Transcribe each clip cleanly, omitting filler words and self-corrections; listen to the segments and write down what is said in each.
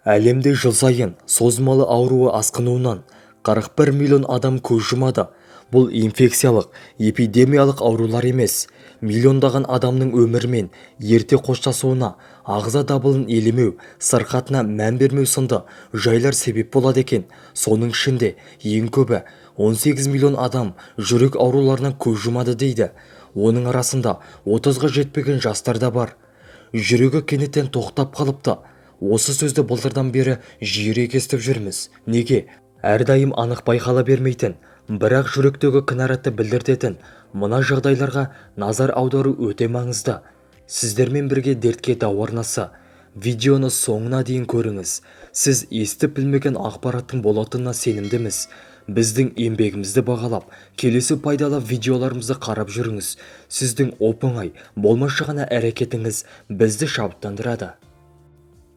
Әлемде жыл сайын созылмалы ауруы асқынуынан 41 миллион адам көз жұмады. Бұл инфекциялық, эпидемиялық аурулар емес, миллиондаған адамның өмірімен ерте қоштасуына, ағза дабылын елемеу, сырқатына мән бермеу сынды жайлар себеп болады екен. Соның ішінде ең көбі 18 миллион адам жүрек ауруларынан көз жұмады дейді. Оның арасында 30-ға жетпеген жастар да бар. Жүрегі кенеттен тоқтап қалыпты. Осы сөзді былтырдан бері жиірек естіп жүрміз. Неге? Әрдайым анық байқала бермейтін, бірақ жүректегі кінәратты білдіртетін мына жағдайларға назар аудару өте маңызды. Сіздермен бірге дертке дау арнасы. Видеоны соңына дейін көріңіз. Сіз естіп білмеген ақпараттың болатынына сенімдіміз. Біздің еңбегімізді бағалап, келесі пайдалы видеоларымызды қарап жүріңіз. Сіздің оп-оңай, болмашы ғана әрекетіңіз бізді шабыттандырады.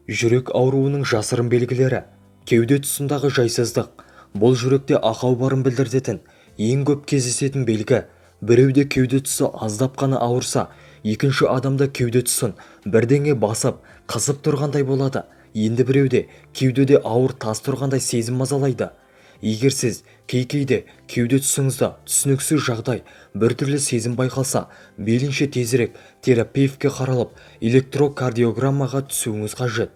Жүрек ауруының жасырын белгілері. Кеуде тұсындағы жайсыздық. Бұл жүректе ақау барын білдіретін ең көп кездесетін белгі. Біреуде кеуде тұсы аздап қана ауырса, екінші адамда кеуде тұсын бірдеңе басып, қысып тұрғандай болады. Енді біреуде кеудеде ауыр тас тұрғандай сезім мазалайды. Егер сіз кейде кеуде тұсыңызда түсініксіз жағдай, біртүрлі сезім байқалса, мейлінше тезірек терапевтке қаралып, электрокардиограммаға түсуіңіз қажет.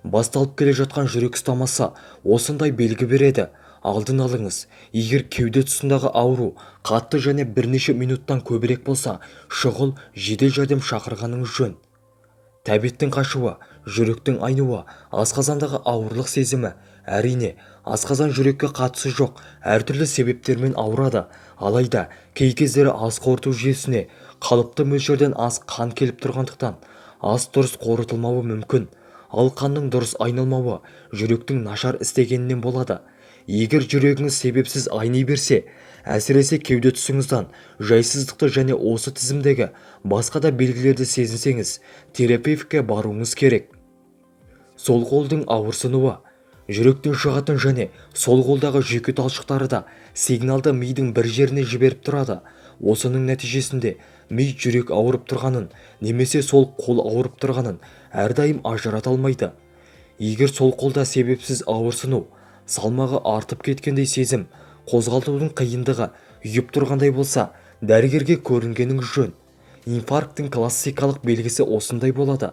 Басталып келе жатқан жүрек ұстамасы осындай белгі береді. Алдын алыңыз. Егер кеуде тұсындағы ауру қатты және бірнеше минуттан көбірек болса, шұғыл жедел жәрдем шақырғаныңыз жөн. Тәбеттің қашуы, жүректің айнуы, асқазандағы ауырлық сезімі. Әрине, асқазан жүрекке қатысы жоқ, әртүрлі себептермен ауырады. Алайда, кей кездері ас қорыту жүйесіне қалыпты мөлшерден аз қан келіп тұрғандықтан, ас дұрыс қорытылмауы мүмкін. Ал қанның дұрыс айналмауы жүректің нашар істегенінен болады. Егер жүрегіңіз себепсіз айни берсе, әсіресе кеуде тұсыңыздан жайсыздықты және осы тізімдегі басқа да белгілерді сезінсеңіз, терапевтке баруыңыз керек. Сол қолдың ауырсынуы. Жүректен шығатын және сол қолдағы жүйке талшықтары да сигналды мидың бір жеріне жіберіп тұрады. Осының нәтижесінде ми жүрек ауырып тұрғанын немесе сол қол ауырып тұрғанын әрдайым ажырата алмайды. Егер сол қолда себепсіз ауырсыну, салмағы артып кеткендей сезім, қозғалтудың қиындығы үйіп тұрғандай болса, дәрігерге көрінгеніңіз жөн. Инфаркттың классикалық белгісі осындай болады.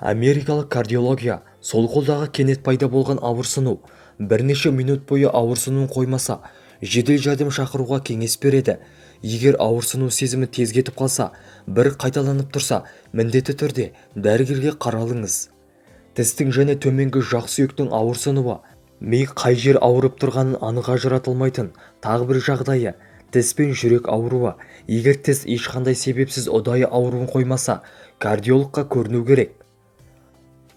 Америкалық кардиология сол қолдағы кенет пайда болған ауырсыну, бірнеше минут бойы ауырсынуын қоймаса, жедел жәрдем шақыруға кеңес береді. Егер ауырсыну сезімі тез кетіп қалса, бір қайталанып тұрса, міндетті түрде дәрігерге қаралыңыз. Тістің және төменгі жақ сүйектің ауырсынуы. Ми қай жер ауырып тұрғанын анық ажыратылмайтын тағы бір жағдайы. Тіс пен жүрек ауруы. Егер тіс ешқандай себепсіз ұдайы ауруын қоймаса, кардиологқа көріну керек.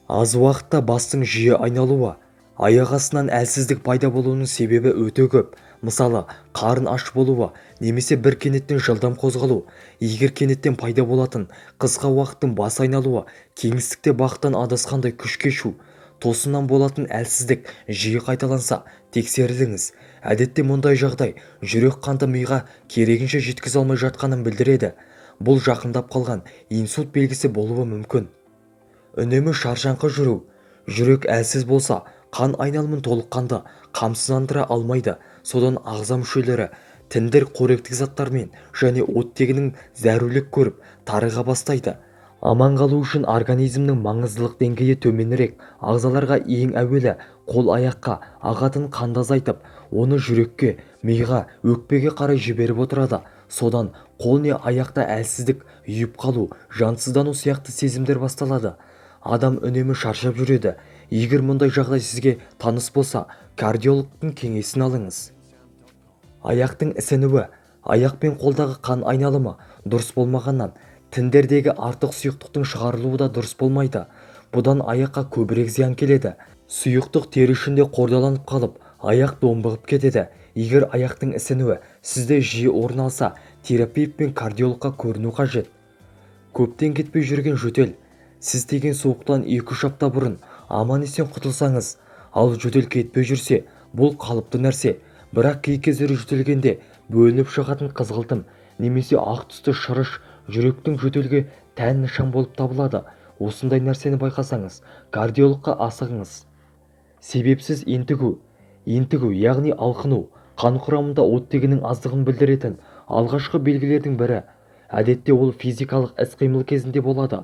Аз уақытта бастың жиі айналуы. Аяқ астынан әлсіздік пайда болуының себебі өте көп. Мысалы, қарын аш болуы, немесе бір кенеттен жылдам қозғалу. Егер кенеттен пайда болатын қысқа уақыттың бас айналуы, кеңістікте бақыттан адасқандай күш кешу, тосыннан болатын әлсіздік жиі қайталанса, тексеріліңіз. Әдетте мұндай жағдай жүрек қанды миға керегінше жеткізе алмай жатқанын білдіреді. Бұл жақындап қалған инсульт белгісі болуы мүмкін. Үнемі шаршаңқы жүру. Жүрек әлсіз болса, қан айналымын толыққанды қамсыздандыра алмайды. Содан ағза мүшелері тіндер қоректік заттармен және оттегінің зәрулік көріп тарыға бастайды. Аман қалу үшін организмнің маңыздылық деңгейі төменірек ағзаларға ең әуелі қол-аяққа ағатын қанды азайтып, оны жүрекке, миға, өкпеге қарай жіберіп отырады. Содан қол не аяқта әлсіздік, үйіп қалу, жансыздану сияқты сезімдер басталады. Адам үнемі шаршап жүреді. Егер мұндай жағдай сізге таныс болса, кардиологтың кеңесін алыңыз. Аяқтың ісінуі. Аяқ пен қолдағы қан айналымы дұрыс болмағаннан, тіндердегі артық сұйықтықтың шығарылуы да дұрыс болмайды. Бұдан аяққа көбірек зиян келеді. Сұйықтық тері ішінде қордаланып қалып, аяқ домбығып кетеді. Егер аяқтың ісінуі сізде жиі орын алса, терапевт пен кардиологқа көріну қажет. Көптен кетпей жүрген жөтел. Сіз тиген суықтан 2-3 апта бұрын аман-есен құтылсаңыз, ал жөтел кетпей жүрсе, бұл қалыпты нәрсе. Бірақ кей кездері жөтелгенде бөлініп шығатын қызғылтым немесе ақ түсті шырыш жүректің жөтелге тән нышан болып табылады. Осындай нәрсені байқасаңыз, кардиологқа асығыңыз. Себепсіз ентігу яғни алқыну қан құрамында оттегінің аздығын білдіретін алғашқы белгілердің бірі. Әдетте ол физикалық іс-қимыл кезінде болады.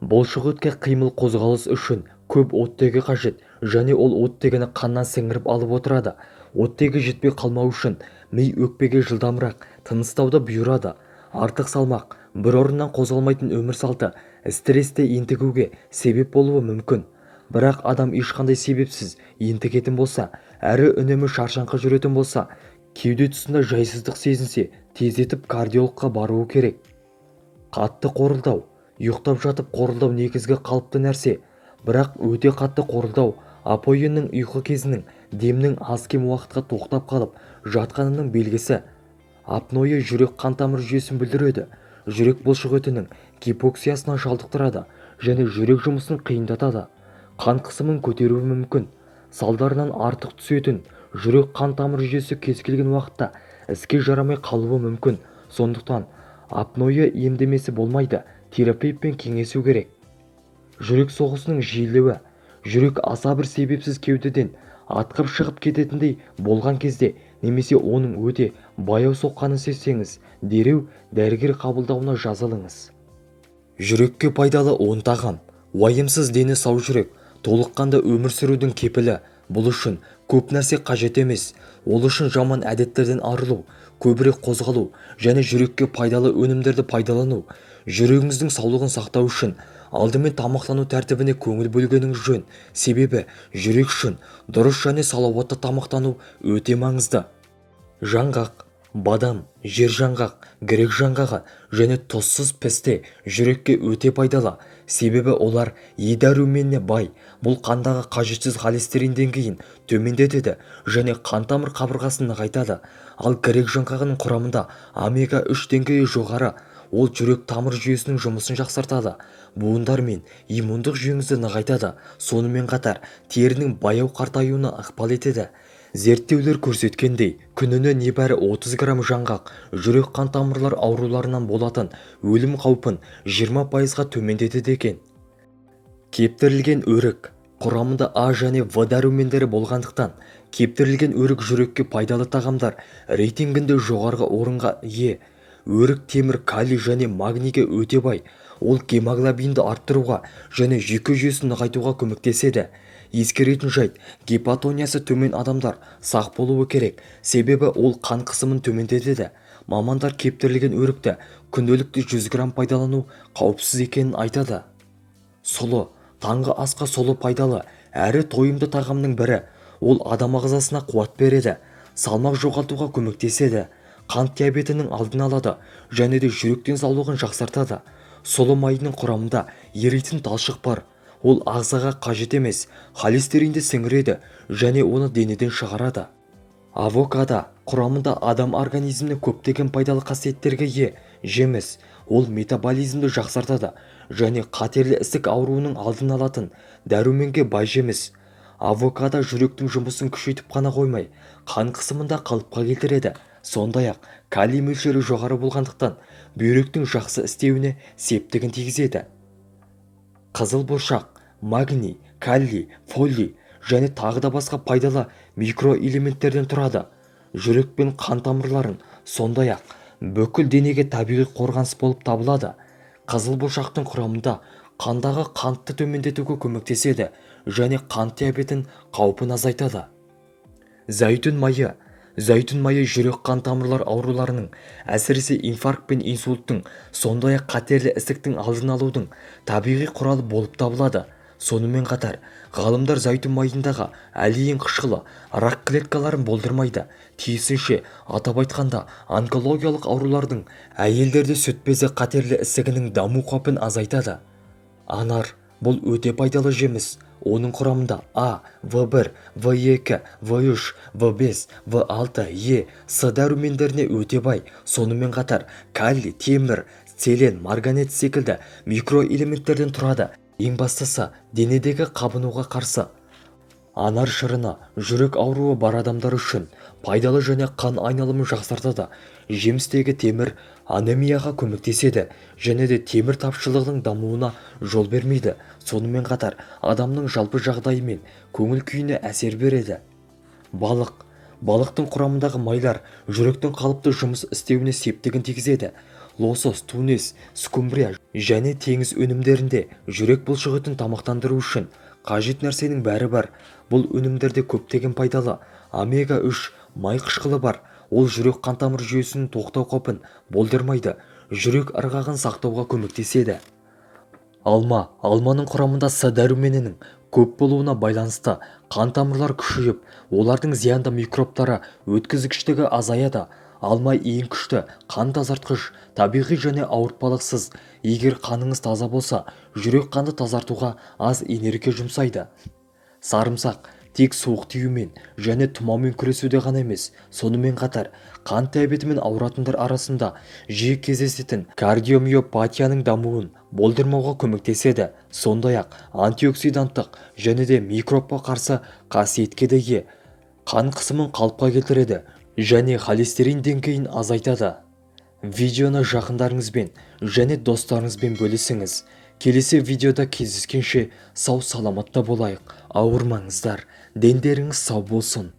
Бұлшық-еттер қимыл қозғалыс үшін көп оттегі қажет және ол оттегіні қаннан сіңіріп алып отырады. Оттегі жетпей қалмау үшін ми өкпеге жылдамырақ тыныстауды бұйырады. Артық салмақ, бір орыннан қозғалмайтын өмір салты стрессте ентігуге себеп болуы мүмкін. Бірақ адам ешқандай себепсіз ентігетін болса, әрі үнемі шаршаңқы жүретін болса, кеуде тұсында жайсыздық сезінсе, тездетіп кардиологқа баруы керек. Қатты қорылдау. Ұйықтап жатып қорылдау негізгі қалыпты нәрсе. Бірақ өте қатты қорылдау апойынның ұйқы кезінің демнің аз-кем уақытқа тоқтап қалып жатқанының белгісі. Апноэ жүрек қан тамыр жүйесін білдіреді. Жүрек бұлшықетінің гипоксиясына шалдықтырады және жүрек жұмысын қиындатады. Қан қысымын көтеруі мүмкін. Салдарынан артық түсетін жүрек қан тамыр жүйесі кез келген уақытта іске жарамай қалуы мүмкін. Сондықтан апноэ емдемесі болмайды, терапевтпен кеңесу керек. Жүрек соғысының жиілеуі. Жүрек аса бір себепсіз кеудеден атқып шығып кететіндей болған кезде немесе оның өте баяу соққанын сезсеңіз, дереу дәрігер қабылдауына жазылыңыз. Жүрекке пайдалы 10 тағам. Уайымсыз дені сау жүрек толыққанды өмір сүрудің кепілі. Бұл үшін көп нәрсе қажет емес. Ол үшін жаман әдеттерден арылу, көбірек қозғалу және жүрекке пайдалы өнімдерді пайдалану. Жүрегіңіздің саулығын сақтау үшін алдымен тамақтану тәртібіне көңіл бөлгеніңіз жөн. Себебі жүрек үшін дұрыс және салауатты тамақтану өте маңызды. Жаңғақ, бадам, жер жаңғақ, грек жаңғағы және тұзсыз пісте жүрекке өте пайдалы. Себебі олар Е дәруменіне бай. Бұл қандағы қажетсіз холестерин деңгейін төмендетеді және қан тамыр қабырғасын нығайтады. Ал грек жаңғағының құрамында омега-3 деңгейі жоғары. Ол жүрек тамыр жүйесінің жұмысын жақсартады. Буындар мен иммундық жүйеңізді нығайтады. Сонымен қатар терінің баяу қартаюына ықпал етеді. Зерттеулер көрсеткендей, күніне небәрі 30 грамм жаңғақ жүрек қан тамырлар ауруларынан болатын өлім қаупін 20%-ға төмендетеді екен. Кептірілген өрік. Құрамында А және В дәрумендері болғандықтан, кептірілген өрік жүрекке пайдалы тағамдар рейтингінде жоғарғы орынға ие. Өрік темір, калий және магнийге өте бай. Ол гемоглобинді арттыруға және жүйке жүйесін нығайтуға көмектеседі. Ескеретін жайт, гипотониясы төмен адамдар сақ болуы керек, себебі ол қан қысымын төмендетеді. Мамандар кептірілген өрікті күнделікті 100 грамм пайдалану қауіпсіз екенін айтады. Сұлы. Таңғы асқа сұлы пайдалы, әрі тойымды тағамның бірі. Ол адам ағзасына қуат береді, салмақ жоғалтуға көмектеседі, қант диабетінің алдын алады және де жүрек денсаулығын жақсартады. Сұлы майының құрамында еритін талшық бар. Ол ағзаға қажет емес, холестеринді сіңіреді және оны денеден шығарады. Авокадо. Құрамында адам организміне көптеген пайдалы қасиеттерге ие жеміс. Ол метаболизмді жақсартады және қатерлі ісік ауруының алдын алатын дәруменге бай жеміс. Авокадо жүректің жұмысын күшейтіп қана қоймай, қан қысымында қалыпқа келтіреді. Сондай-ақ калий мөлшері жоғары болғандықтан бүйректің жақсы істеуіне септігін тигізеді. Қызыл бұршақ. Магний, калий, фолий және тағы да басқа пайдалы микроэлементтерден тұрады. Жүрек пен қан тамырларын, сондай-ақ бүкіл денеге табиғи қорғаныс болып табылады. Қызыл бұршақтың құрамында қандағы қантты төмендетуге көмектеседі және қант диабетінің қаупін азайтады. Зәйтүн майы. Зәйтүн майы жүрек қан тамырлар ауруларының, әсіресе инфаркт пен инсульттың, сондай-ақ қатерлі ісіктің алдын алудың табиғи құралы болып табылады. Сонымен қатар, ғалымдар зәйтүн майындағы алиин қышқылы рак клеткаларын болдырмайды. Тиісінше, атап айтқанда, онкологиялық аурулардың, әйелдерде сүт безі қатерлі ісігінің даму қаупін азайтады. Анар. Бұл өте пайдалы жеміс. Оның құрамында А, В1, В2, В3, В5, В6, Е, С дәрумендеріне өте бай. Сонымен қатар калий, темір, селен, марганец секілді микроэлементтерден тұрады. Ең бастысы, денедегі қабынуға қарсы. анар шырыны жүрек ауруы бар адамдар үшін пайдалы және қан айналымын жақсартады. Жемістегі темір анемияға көмектеседі және де темір тапшылығының дамуына жол бермейді. Сонымен қатар адамның жалпы жағдайы мен көңіл күйіне әсер береді. Балықтың құрамындағы майлар жүректің қалыпты жұмыс істеуіне септігін тигізеді. Лосос, тунец, скумбрия және теңіз өнімдерінде жүрек бұлшықетін тамақтандыру үшін қажет нәрсенің бәрі бар. Бұл өнімдерде көптеген пайдалы омега-3 май қышқылы бар. Ол жүрек қан-тамыр жүйесінің тоқтау қаупін болдырмайды, жүрек ырғағын сақтауға көмектеседі. Алманың құрамында С дәруменінің көп болуына байланысты қан тамырлар күшейіп, олардың зиянды микробтары өткізгіштігі азаяды. Алма ең күшті қан тазартқыш, табиғи және ауыртпалықсыз. Егер қаныңыз таза болса, жүрек қанды тазартуға аз энергия жұмсайды. Сарымсақ тек суық тиюмен және тұмаумен күресуде ғана емес, сонымен қатар қант диабетімен ауыратындар арасында жиі кездесетін кардиомиопатияның дамуын болдырмауға көмектеседі. Сондай-ақ антиоксиданттық және де микробқа қарсы қасиетке ие, қан қысымын қалыпқа келтіреді және холестерин деңгейін азайтады. Видеоны жақындарыңызбен және достарыңызбен бөлісіңіз. Келесі видеода кездескенше сау саламатта болайық. Ауырмаңыздар, дендеріңіз сау болсын.